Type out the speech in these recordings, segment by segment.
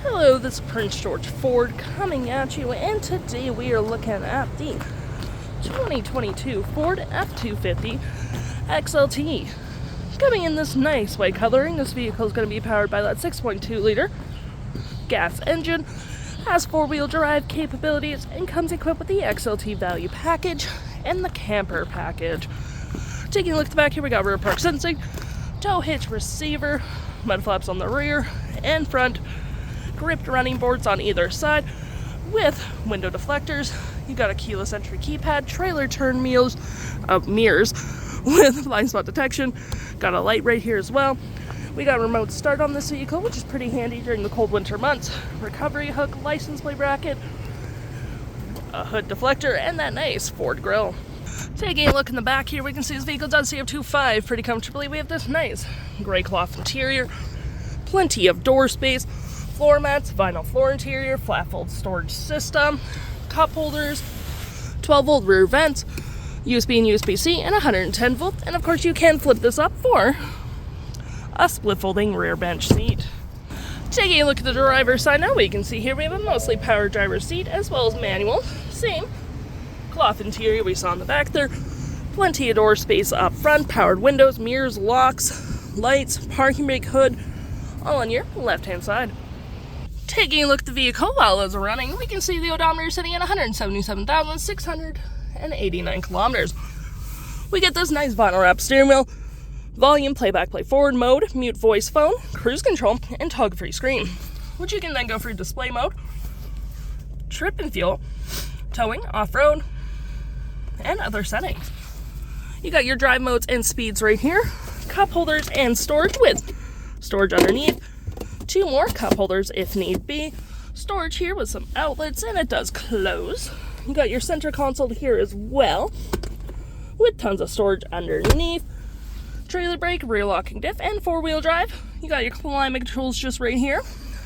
Hello, this is Prince George Ford coming at you, and today we are looking at the 2022 Ford F-250 XLT. Coming in this nice white coloring, this vehicle is going to be powered by that 6.2 liter gas engine, has 4-wheel drive capabilities, and comes equipped with the XLT Value Package and the Camper Package. Taking a look at the back here, we got rear park sensing, tow hitch receiver, mud flaps on the rear and front, gripped running boards on either side with window deflectors. You got a keyless entry keypad, trailer turn mirrors with blind spot detection. Got a light right here as well. We got remote start on this vehicle, which is pretty handy during the cold winter months. Recovery hook, license plate bracket, a hood deflector, and that nice Ford grille. Taking a look in the back here, we can see this vehicle does see up to 5 pretty comfortably. We have this nice gray cloth interior, plenty of door space, floor mats, vinyl floor interior, flat fold storage system, cup holders, 12-volt rear vents, USB and USB-C, and 110 volt. And of course you can flip this up for a split folding rear bench seat. Taking a look at the driver's side now, we can see here we have a mostly power driver's seat as well as manual. Same cloth interior we saw in the back there. Plenty of door space up front, powered windows, mirrors, locks, lights, parking brake, hood, all on your left-hand side. Taking a look at the vehicle while it's running, we can see the odometer sitting at 177,689 kilometers. We get this nice vinyl wrap steering wheel, volume, playback, play forward mode, mute voice phone, cruise control, and toggle-free screen, which you can then go through display mode, trip and fuel, towing, off-road, and other settings. You got your drive modes and speeds right here, cup holders and storage with storage underneath, 2 more cup holders if need be, storage here with some outlets, and it does close. You got your center console here as well with tons of storage underneath, trailer brake, rear locking diff, and 4-wheel drive. You got your climate controls just right here,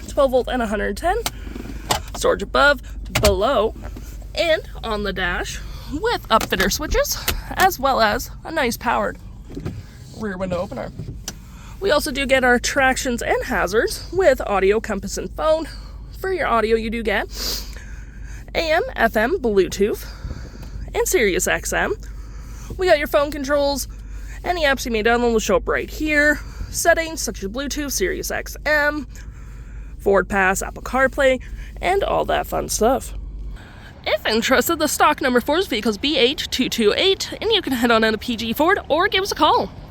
12 volt and 110, storage above, below, and on the dash with upfitter switches, as well as a nice powered rear window opener. We also do get our tractions and hazards with audio, compass, and phone. For your audio, you do get AM, FM, Bluetooth, and Sirius XM. We got your phone controls. Any apps you may download will show up right here. Settings such as Bluetooth, Sirius XM, Ford Pass, Apple CarPlay, and all that fun stuff. If interested, the stock number for this vehicle is B8228, and you can head on down to PG Ford or give us a call.